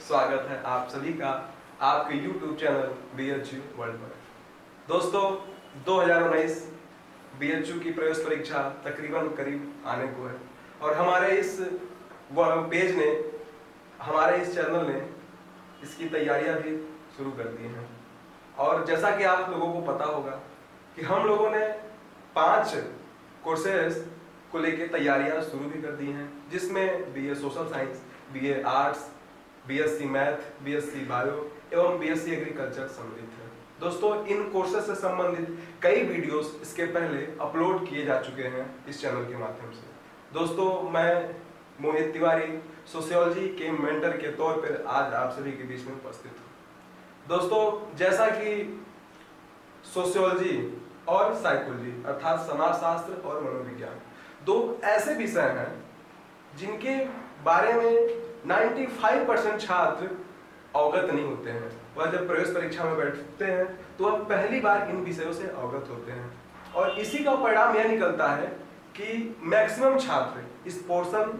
स्वागत है आप सभी का आपके YouTube चैनल BHU वर्ल्ड पर। दोस्तों 2019 BHU की प्रवेश परीक्षा तकरीबन करीब आने को है और हमारे इस पेज ने, हमारे इस चैनल ने इसकी तैयारियां भी शुरू कर दी हैं। और जैसा कि आप लोगों को पता होगा कि हम लोगों ने 5 कोर्सेज को लेकर तैयारियां शुरू भी कर दी हैं, जिसमें BA social science, BA arts, BSc math, BSc bio एवं BSc एग्रीकल्चर सम्मिलित है। दोस्तों इन कोर्सेज से संबंधित कई वीडियोस इसके पहले अपलोड किए जा चुके हैं इस चैनल के माध्यम से। दोस्तों मैं मोहित तिवारी सोशियोलॉजी के मेंटर के तौर पर आज आप सभी के बीच में उपस्थित हूँ। दोस्तों जैसा कि सोशियोलॉजी और साइकोलॉजी अर्थात समाजशास्त्र और मनोविज्ञान दो ऐसे विषय हैं जिनके बारे में 95% छात्र अवगत नहीं होते हैं। वह जब प्रवेश परीक्षा में बैठते हैं तो वह पहली बार इन विषयों से अवगत होते हैं और इसी का परिणाम यह निकलता है कि मैक्सिमम छात्र इस पोर्शन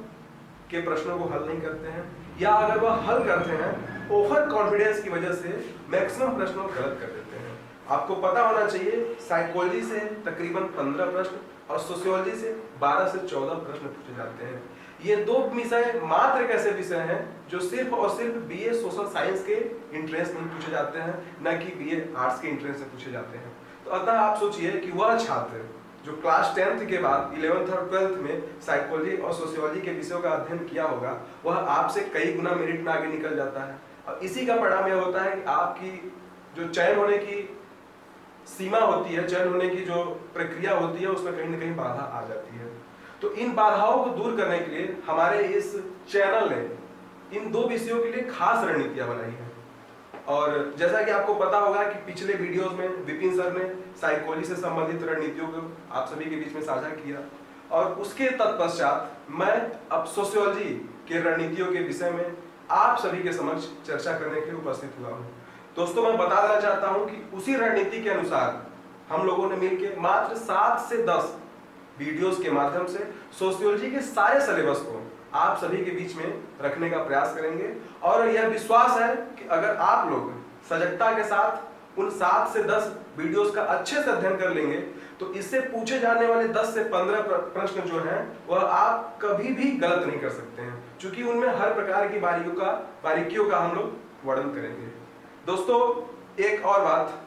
के प्रश्नों को हल नहीं करते हैं, या अगर वह हल करते हैं ओवर कॉन्फिडेंस की वजह से मैक्सिमम प्रश्नों को गलत कर देते हैं। आपको पता होना चाहिए साइकोलॉजी से तकरीबन 15 प्रश्न और सोशियोलॉजी से 12 से 14 प्रश्न पूछे जाते हैं। ये दो विषय मात्र एक ऐसे विषय हैं जो सिर्फ और सिर्फ BA सोशल साइंस के इंट्रेंस में पूछे जाते हैं, न कि BA आर्ट्स के इंट्रेंस से पूछे जाते हैं। तो अतः आप सोचिए कि वह छात्र जो क्लास 10th के बाद 11th और 12th में साइकोलॉजी और सोशियोलॉजी के विषयों का अध्ययन किया होगा, वह आपसे कई गुना मेरिट में आगे निकल जाता है और इसी का परिणाम यह होता है कि आपकी जो चयन होने की सीमा होती है, चयन होने की जो प्रक्रिया होती है, उसमें कहीं ना कहीं बाधा आ जाती है। तो इन बाधाओं को दूर करने के लिए हमारे इस चैनल ने इन दो विषयों के लिए खास रणनीतियां बनाई हैं। और जैसा कि आपको पता होगा कि पिछले वीडियोस में विपिन सर ने साइकोलॉजी से संबंधित रणनीतियों को आप सभी के बीच में साझा किया और उसके तत्पश्चात मैं अब सोशियोलॉजी के रणनीतियों के विषय में आप सभी के समक्ष चर्चा करने के लिए उपस्थित हुआ हूँ। दोस्तों मैं बता देना चाहता हूं कि उसी रणनीति के अनुसार हम लोगों ने मिलकर मात्र 7 से 10 वीडियोस के माध्यम से सोशियोलॉजी के सारे सिलेबस को आप सभी के बीच में रखने का प्रयास करेंगे और यह विश्वास है कि अगर आप लोग सजगता के साथ उन 7 से 10 वीडियोस का अच्छे से अध्ययन कर लेंगे तो इससे पूछे जाने वाले 10 से 15 प्रश्न जो हैं वह आप कभी भी गलत नहीं कर सकते हैं, क्योंकि उनमें हर प्रकार की बारीकियों का हम लोग वर्णन करेंगे। दोस्तों एक और बात,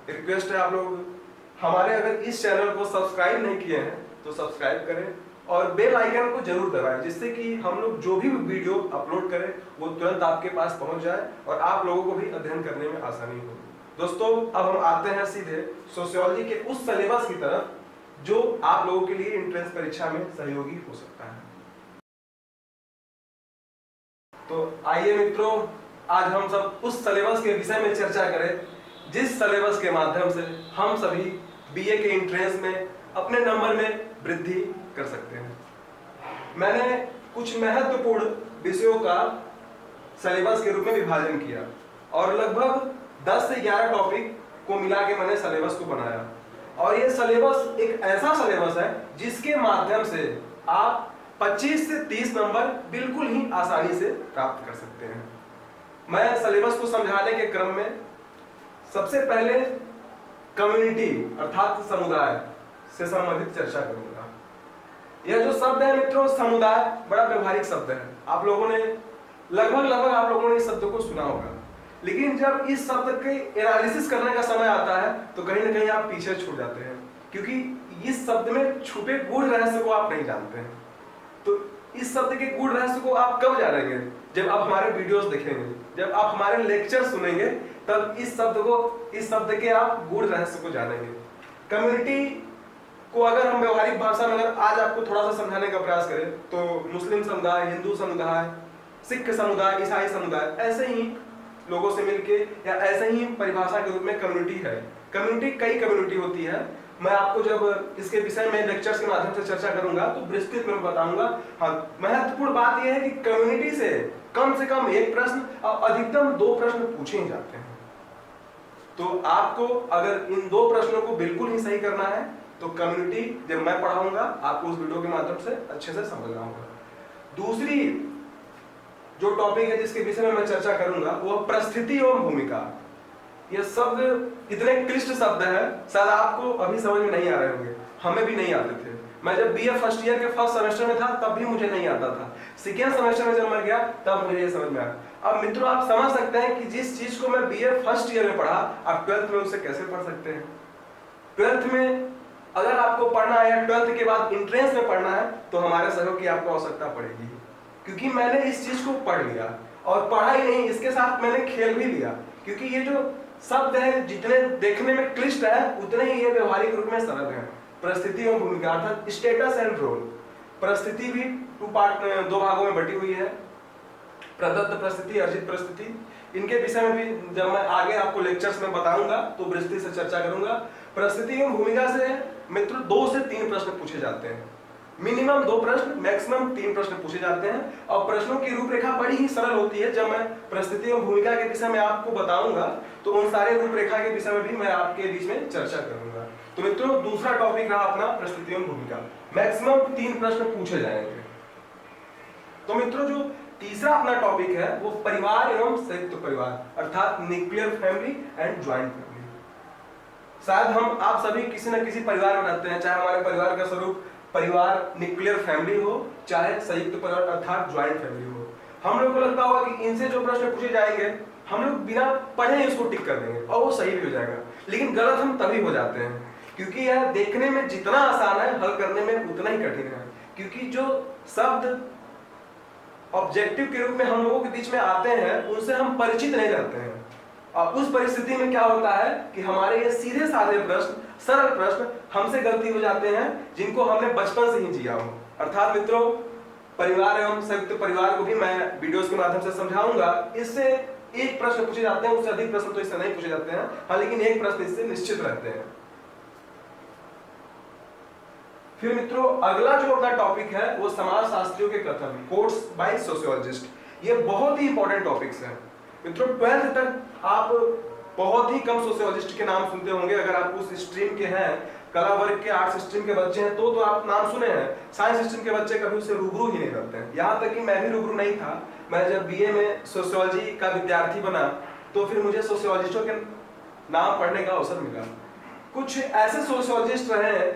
रिक्वेस्ट है, आप लोग हमारे अगर इस चैनल को सब्सक्राइब नहीं किए हैं तो सब्सक्राइब करें और बेल आइकन को जरूर दबाएं, जिससे कि हम लोग जो भी वीडियो अपलोड करें वो तुरंत आपके पास पहुंच जाए और आप लोगों को भी अध्ययन करने में आसानी हो। दोस्तों अब हम आते हैं सीधे सोशियोलॉजी के उस सिलेबस की तरफ जो आप लोगों के लिए एंट्रेंस परीक्षा में सहयोगी हो सकता है। तो आइए मित्रों, आज हम सब उस सिलेबस के विषय में चर्चा करें जिस सिलेबस के माध्यम से हम सभी BA के एंट्रेंस में अपने नंबर में वृद्धि कर सकते हैं। मैंने कुछ महत्वपूर्ण विषयों का सिलेबस के रूप में विभाजन किया और लगभग 10 से 11 टॉपिक को मिला के मैंने सिलेबस को बनाया और यह सिलेबस एक ऐसा सिलेबस है जिसके माध्यम से आप 25 से 30 नंबर बिल्कुल ही आसानी से प्राप्त कर सकते हैं। मैं सिलेबस को समझाने के क्रम में सबसे पहले कम्युनिटी अर्थात समुदाय से संबंधित चर्चा करूंगा। यह जो शब्द है मित्रों, समुदाय, बड़ा व्यवहारिक शब्द है। आप लोगों ने लगभग आप लोगों ने इस शब्द को सुना होगा, लेकिन जब इस शब्द के एनालिसिस करने का समय आता है तो कहीं ना कहीं आप पीछे छूट जाते हैं, क्योंकि इस शब्द में छुपे गूढ़ रहस्य को आप नहीं जानते हैं। तो इस शब्द के गूढ़ रहस्य को आप कब जानेंगे? जब आप हमारे वीडियोस देखेंगे, जब आप हमारे लेक्चर सुनेंगे, तब इस शब्द के आप गूढ़ रहस्य को जानेंगे। कम्युनिटी को अगर हम व्यवहारिक भाषा में अगर आज आपको थोड़ा सा समझाने का प्रयास करें तो मुस्लिम समुदाय, हिंदू समुदाय, सिख समुदाय, ईसाई समुदाय, ऐसे ही लोगों से मिलके या ऐसे ही परिभाषा के रूप में कम्युनिटी है। कम्युनिटी कई कम्युनिटी होती है। मैं आपको जब इसके विषय में लेक्चर्स के माध्यम से चर्चा करूंगा तो विस्तृत में बताऊंगा। हाँ, महत्वपूर्ण बात यह है कि कम्युनिटी से कम 1 प्रश्न और अधिकतम 2 प्रश्न पूछे ही जाते हैं। तो आपको अगर इन 2 प्रश्नों को बिल्कुल ही सही करना है तो कम्युनिटी जब मैं पढ़ाऊंगा आपको उस वीडियो के माध्यम से अच्छे से समझना होगा। दूसरी जो टॉपिक है जिसके विषय में मैं चर्चा करूंगा वो परिस्थिति एवं भूमिका। ये शब्द इतने क्लिष्ट शब्द है, शायद आपको अभी समझ में नहीं आ रहे होंगे, हमें भी नहीं आते थे। मैं जब बीए फर्स्ट ईयर के फर्स्ट सेमेस्टर में था तब भी मुझे नहीं आता था, सेकेंड सेमेस्टर में जब मैं गया तब मुझे ये समझ में आया। अब मित्रों आप समझ सकते हैं कि जिस चीज को मैं बीए फर्स्ट ईयर में पढ़ा, आप ट्वेल्थ में उसे कैसे पढ़ सकते हैं। ट्वेल्थ में अगर आपको पढ़ना है या ट्वेल्थ के बाद इंट्रेंस में पढ़ना है तो हमारे सहयोग की आपको आवश्यकता पड़ेगी, क्योंकि मैंने इस चीज को पढ़ लिया और पढ़ा ही नहीं, इसके साथ मैंने खेल भी लिया। क्योंकि ये जो शब्द है जितने देखने में क्लिष्ट है उतने ही ये व्यवहारिक रूप में सरल है। परिस्थिति एवं भूमिका अर्थात स्टेटस एंड रोल। परिस्थिति भी दो भागों में बटी हुई है, प्रदत्त परिस्थिति, अर्जित परिस्थिति। इनके विषय में भी जब मैं आगे आपको लेक्चर्स में बताऊंगा तो विस्तृत से चर्चा करूंगा। परिस्थिति एवं भूमिका से मित्र 2 से 3 प्रश्न पूछे जाते हैं, मिनिमम 2 प्रश्न, मैक्सिमम 3 प्रश्न पूछे जाते हैं। और प्रश्नों की रूपरेखा बड़ी ही सरल होती है। जब मैं परिस्थिति एवं भूमिका के विषय में आपको बताऊंगा तो उन सारे रूपरेखा के विषय में भी मैं आपके बीच में चर्चा करूंगा। तो मित्रों दूसरा टॉपिक रहा अपना परिस्थिति एवं भूमिका, मैक्सिमम 3 प्रश्न पूछे जाएंगे। तो मित्रों जो तीसरा अपना टॉपिक है वो परिवार एवं संयुक्त परिवार अर्थात nuclear family and joint family. शायद हम आप सभी किसी न किसी परिवार में रहते हैं, चाहे हमारे परिवार का स्वरूप परिवार न्यूक्लियर फैमिली हो चाहे संयुक्त परिवार अर्थात ज्वाइंट फैमिली हो। हम लोग को लगता होगा कि इनसे जो प्रश्न पूछे जाएंगे हम लोग बिना पढ़े इसको टिक कर देंगे और वो सही भी हो जाएगा, लेकिन गलत हम तभी हो जाते हैं क्योंकि यह देखने में जितना आसान है हल करने में उतना ही कठिन है। क्योंकि जो शब्द ऑब्जेक्टिव के रूप में हम लोगों के बीच में आते हैं उनसे हम परिचित नहीं रहते हैं, और उस परिस्थिति में क्या होता है कि हमारे ये सीधे साधे प्रश्न, सरल प्रश्न हमसे गलती हो जाते हैं जिनको हमने बचपन से ही जिया हो। अर्थात मित्रों परिवार एवं संयुक्त परिवार को भी मैं वीडियोस के माध्यम से समझाऊंगा। इससे एक प्रश्न पूछे जाते हैं, उससे अधिक प्रश्न तो इससे नहीं पूछे जाते हैं, हाँ लेकिन एक प्रश्न इससे निश्चित रहते हैं। फिर मित्रों अगला जो अपना टॉपिक है वो समाजशास्त्रियों के कथन, कोट्स बाय सोशियोलॉजिस्ट। ये बहुत ही इंपॉर्टेंट टॉपिक्स हैं मित्रों। 12th तक आप बहुत ही कम सोशियोलॉजिस्ट के नाम सुनते होंगे। अगर आप उस स्ट्रीम के हैं, कला वर्ग के, आर्ट्स स्ट्रीम के बच्चे हैं तो आप नाम सुने हैं। साइंस स्ट्रीम के बच्चे कभी उससे रूबरू ही नहीं करते हैं। यहाँ तक कि मैं भी रूबरू नहीं था। मैं जब बीए में सोशियोलॉजी का विद्यार्थी बना तो फिर मुझे सोशियोलॉजिस्टों के नाम पढ़ने का अवसर मिला। कुछ ऐसे सोशियोलॉजिस्ट रहे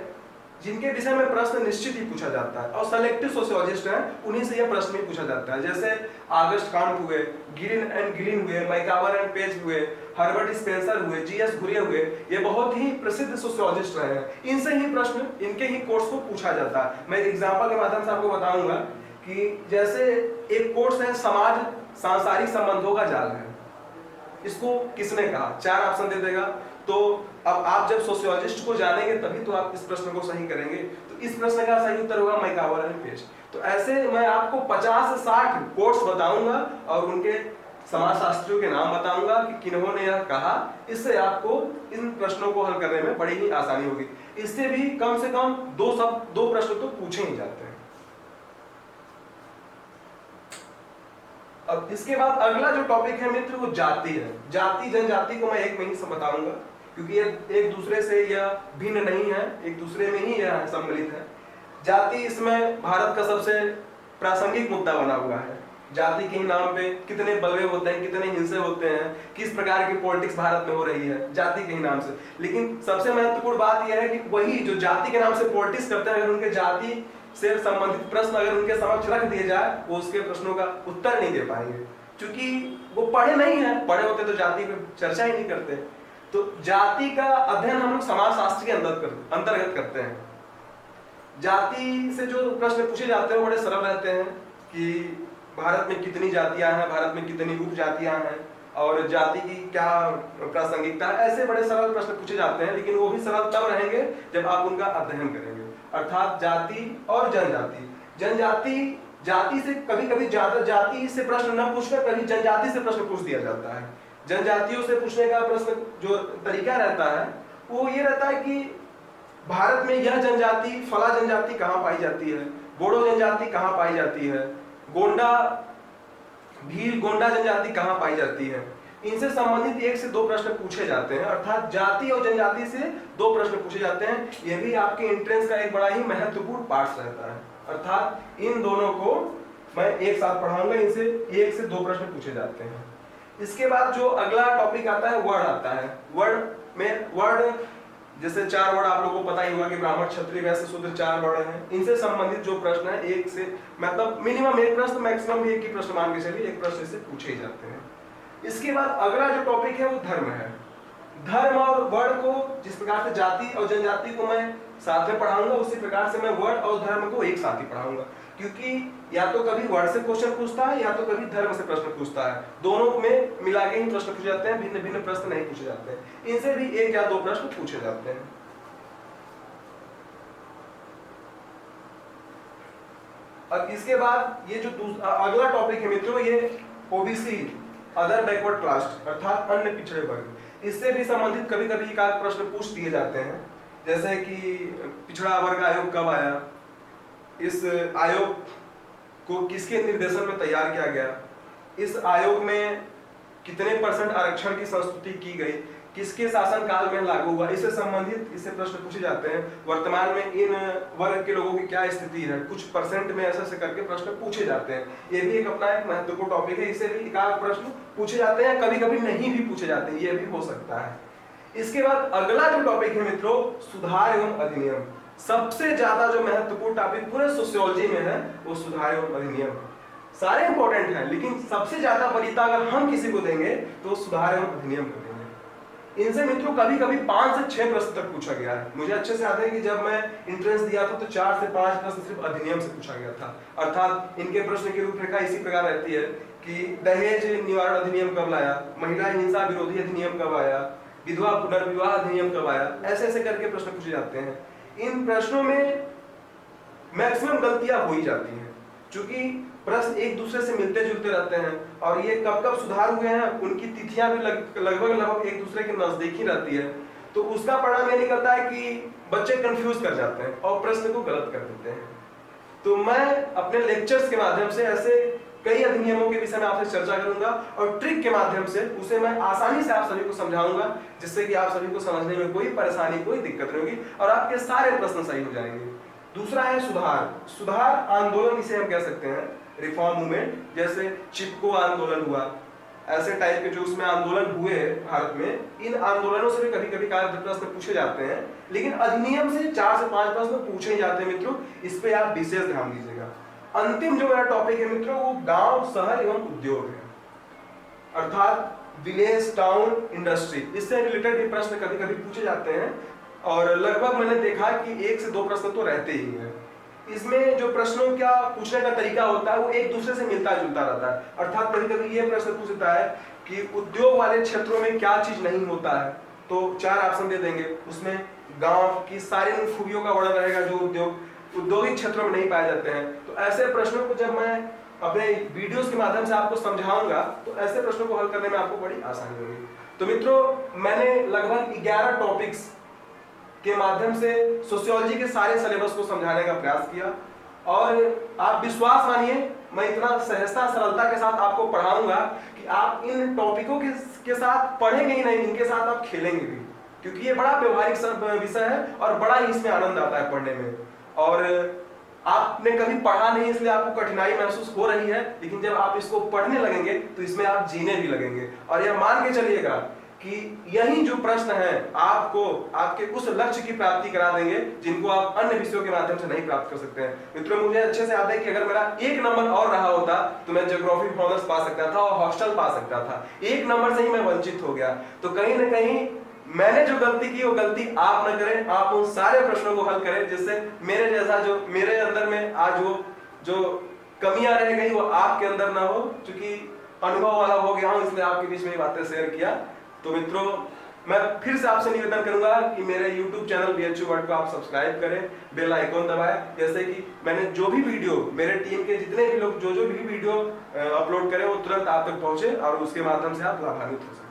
जिनके विषय में प्रश्न निश्चित ही पूछा जाता है और सेलेक्टिव सोशियोलॉजिस्ट हैं, उन्हीं से यह प्रश्न भी पूछा जाता है। जैसे ऑगस्ट कांट हुए, गिरिन एंड गिलिन हुए, मैकावर एंड पेज हुए, हर्बर्ट स्पेंसर हुए, जीएस घुरियर हुए, ये बहुत ही प्रसिद्ध सोशियोलॉजिस्ट रहे हैं। इनसे ही प्रश्न, इनके ही कोर्स को पूछा जाता है। मैं एग्जांपल के माध्यम से आपको बताऊंगा कि जैसे एक कोर्स है समाज सांसारिक संबंधों का जाल है, इसको किसने कहा? 4 ऑप्शन दे देगा। तो अब आप जब सोशियोलॉजिस्ट को जानेंगे तभी तो आप इस प्रश्न को सही करेंगे। तो इस प्रश्न का सही उत्तर होगा मैकावर एंड पेज। तो ऐसे मैं आपको 50 से 60 कोट्स बताऊंगा और उनके समाजशास्त्रियों के नाम बताऊंगा कि किन्होंने यह कहा। इससे आपको इन प्रश्नों को हल करने में बड़ी ही आसानी होगी। इससे भी कम से कम 2 प्रश्न तो पूछे ही जाते हैं। अब इसके बाद अगला जो टॉपिक है मित्र वो जाति है। जाति जनजाति को मैं एक में ही बताऊंगा क्योंकि ये एक दूसरे से यह भिन्न नहीं है, एक दूसरे में ही यह सम्मिलित है। जाति इसमें भारत का सबसे प्रासंगिक मुद्दा बना हुआ है। जाति के नाम पे कितने बलवे होते हैं, कितने हिंसे होते हैं, किस प्रकार की पॉलिटिक्स भारत में हो रही है जाति के ही नाम से। लेकिन सबसे महत्वपूर्ण बात यह है कि वही जो जाति के नाम से पॉलिटिक्स करते हैं, अगर उनके जाति से संबंधित प्रश्न अगर उनके समक्ष रख दिए जाए वो उसके प्रश्नों का उत्तर नहीं दे पाएंगे, क्योंकि वो पढ़े नहीं है। पढ़े होते तो जाति पे चर्चा ही नहीं करते। तो जाति का अध्ययन हम लोग समाजशास्त्र के अंतर्गत करते हैं। जाति से जो प्रश्न पूछे जाते हैं वो बड़े सरल रहते हैं कि भारत में कितनी जातियां हैं, भारत में कितनी उपजातियां हैं और जाति की क्या प्रासंगिकता है। ऐसे बड़े सरल प्रश्न पूछे जाते हैं, लेकिन वो भी सरल तब रहेंगे जब आप उनका अध्ययन करेंगे। अर्थात जाति और जनजाति। जनजाति जाति से कभी-कभी ज्यादा जाति से प्रश्न न पूछकर कभी जनजाति से प्रश्न पूछ दिया जाता है। जनजातियों से पूछने का प्रश्न जो तरीका रहता है वो ये रहता है कि भारत में यह जनजाति फला जनजाति कहाँ पाई जाती है, बोडो जनजाति कहाँ पाई जाती है, गोंडा भील गोंडा जनजाति कहाँ पाई जाती है। इनसे संबंधित 1 से 2 प्रश्न पूछे जाते हैं। अर्थात जाति और जनजाति से 2 प्रश्न पूछे जाते हैं। यह भी आपके एंट्रेंस का एक बड़ा ही महत्वपूर्ण पार्ट रहता है। अर्थात इन दोनों को मैं एक साथ पढ़ाऊंगा, इनसे 1 से 2 प्रश्न पूछे जाते हैं। इसके बाद जो अगला टॉपिक आता है वर्ड आता है। वर्ड जैसे 4 वर्ड आप लोगों को पता ही होगा कि ब्राह्मण क्षत्रिय वैश्य शूद्र 4 वर्ड हैं। इनसे संबंधित जो प्रश्न है 1 से मतलब मिनिमम 1 प्रश्न, मैक्सिमम 1 ही प्रश्न मान के चलिए, 1 प्रश्न से पूछे ही जाते हैं। इसके बाद अगला जो टॉपिक है वो धर्म है। धर्म और वर्ण को जिस प्रकार से जाति और जनजाति को मैं साथ में पढ़ाऊंगा, उसी प्रकार से मैं वर्ण और धर्म को एक साथ ही पढ़ाऊंगा, क्योंकि या तो कभी वर्ण से क्वेश्चन पूछता है या तो कभी धर्म से प्रश्न पूछता है। दोनों में मिला के ही प्रश्न पूछे जाते हैं, भिन्न भिन्न प्रश्न नहीं पूछे जाते हैं। इनसे भी 1 या 2 प्रश्न पूछे जाते हैं। अब इसके बाद ये जो अगला टॉपिक है मित्रों, ये ओबीसी अदर बैकवर्ड क्लास अर्थात अन्य पिछड़े वर्ग। इससे भी संबंधित कभी कभी एक आध प्रश्न पूछ दिए जाते हैं, जैसे कि पिछड़ा वर्ग आयोग कब आया, इस आयोग को किसके निर्देशन में तैयार किया गया, इस आयोग में कितने % आरक्षण की संस्तुति की गई, किसके शासन काल में लागू हुआ, इससे संबंधित इससे प्रश्न पूछे जाते हैं। वर्तमान में इन वर्ग के लोगों की क्या स्थिति है, कुछ % में ऐसे करके प्रश्न पूछे जाते हैं। ये भी एक अपना एक महत्वपूर्ण टॉपिक है, इससे भी एक आध प्रश्न पूछे जाते हैं, कभी कभी नहीं भी पूछे जाते हैं, ये भी हो सकता है। इसके बाद अगला जो टॉपिक है मित्रों, सुधार एवं अधिनियम। सबसे ज्यादा जो महत्वपूर्ण टॉपिक पूरे सोशियोलॉजी में है वो सुधार एवं अधिनियम। सारे इंपॉर्टेंट हैं, लेकिन सबसे ज्यादा वरीयता अगर हम किसी को देंगे तो सुधार एवं अधिनियम को देंगे। इनसे मित्रों कभी कभी 5 से 6 प्रश्न तक पूछा गया है। मुझे अच्छे से याद है कि जब मैं एंट्रेंस दिया था तो 4 से 5 प्रश्न सिर्फ अधिनियम से पूछा गया था। अर्थात इनके प्रश्न की रूपरेखा इसी प्रकार रहती है कि दहेज निवारण अधिनियम कब लाया, महिला हिंसा विरोधी अधिनियम कब आया, विधवा पुनर्विवाह अधिनियम कब आया, ऐसे ऐसे करके प्रश्न पूछे जाते हैं। इन प्रश्नों में मैक्सिमम गलतियां हो ही जाती हैं, क्योंकि प्रश्न एक दूसरे से मिलते जुलते रहते हैं और ये कब कब सुधार हुए हैं उनकी तिथियां भी लगभग एक दूसरे के नजदीक ही रहती है। तो उसका परिणाम ये निकलता है कि बच्चे कंफ्यूज कर जाते हैं और प्रश्न को गलत कर देते हैं। तो मैं अपने लेक्चर्स के माध्यम से ऐसे कई अधिनियमों के विषय में आपसे चर्चा करूंगा और ट्रिक के माध्यम से उसे मैं आसानी से आप सभी को समझाऊंगा, जिससे कि आप सभी को समझने में कोई परेशानी कोई दिक्कत नहीं होगी और आपके सारे प्रश्न सही हो जाएंगे। दूसरा है सुधार आंदोलन, इसे हम कह सकते हैं रिफॉर्म मूवमेंट। जैसे चिपको आंदोलन हुआ, ऐसे टाइप के जो उसमें आंदोलन हुए भारत में, इन आंदोलनों से भी कभी कभी प्रश्न पूछे जाते हैं, लेकिन अधिनियम से 4 से 5 प्रश्न पूछे जाते हैं मित्रों, इस पे आप विशेष ध्यान दीजिएगा। अंतिम जो मेरा टॉपिक है मित्रों वो गांव शहर एवं उद्योग है, अर्थात विलेज टाउन इंडस्ट्री। इससे रिलेटेड भी प्रश्न कभी कभी पूछे जाते हैं और लगभग मैंने देखा कि 1 से 2 प्रश्न तो रहते ही हैं। इसमें जो प्रश्नों का पूछने का तरीका होता है वो एक दूसरे से मिलता जुलता रहता है। अर्थात कभी कभी ये प्रश्न पूछता है कि उद्योग वाले क्षेत्रों में क्या चीज नहीं होता है, तो 4 ऑप्शन दे देंगे, उसमें गांव की सारी खूबियों का वर्णन रहेगा जो औद्योगिक क्षेत्रों में नहीं पाए जाते हैं। तो ऐसे प्रश्नों को जब मैं अपने वीडियोस के माध्यम से आपको समझाऊंगा तो ऐसे प्रश्नों को हल करने में आपको बड़ी आसानी होगी। तो मित्रों मैंने लगभग 11 टॉपिक्स के माध्यम से सोशियोलॉजी के सारे सिलेबस को समझाने का प्रयास किया और आप विश्वास मानिए मैं इतना सहजता सरलता के साथ आपको पढ़ाऊंगा कि आप इन टॉपिकों के साथ पढ़ेंगे ही नहीं, इनके साथ आप खेलेंगे भी, क्योंकि ये बड़ा व्यवहारिक विषय है और बड़ा ही इसमें आनंद आता है पढ़ने में। और आपने कभी पढ़ा नहीं इसलिए आपको कठिनाई महसूस हो रही है, लेकिन जब आप इसको पढ़ने लगेंगे तो इसमें आप जीने भी लगेंगे और यह मान के चलिएगा कि यही जो प्रश्न है आपको आपके उस लक्ष्य की प्राप्ति करा देंगे जिनको आप अन्य विषयों के माध्यम से नहीं प्राप्त कर सकते हैं। मित्रों मुझे अच्छे से याद है कि अगर मेरा 1 नंबर और रहा होता तो मैं ज्योग्राफी ऑनर्स पा सकता था और हॉस्टल पा सकता था। 1 नंबर से ही मैं वंचित हो गया। तो कहीं ना कहीं मैंने जो गलती की वो गलती आप न करें, आप उन सारे प्रश्नों को हल करें जिससे मेरे जैसा जो मेरे अंदर में आज वो जो कमियां रह गई वो आपके अंदर ना हो, क्योंकि अनुभव वाला हो गया हूं इसलिए आपके बीच में ये बातें शेयर किया। तो मित्रों मैं फिर से आपसे निवेदन करूंगा कि मेरे YouTube चैनल BHU वर्ल्ड को आप सब्सक्राइब करें, बेल आइकॉन दबाएं, जैसे कि मैंने जो भी वीडियो मेरे टीम के जितने भी लोग जो भी वीडियो अपलोड करें वो तुरंत आप तक पहुंचे और उसके माध्यम से आप लाभान्वित हो सकें।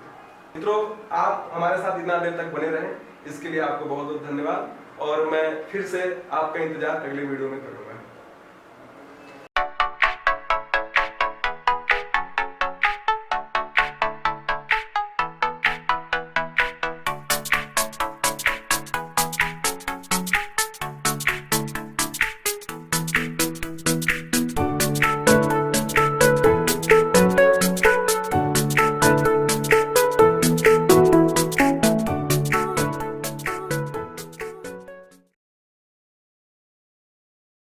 मित्रों आप हमारे साथ इतना देर तक बने रहें इसके लिए आपको बहुत बहुत धन्यवाद और मैं फिर से आपका इंतजार अगले वीडियो में करूंगा।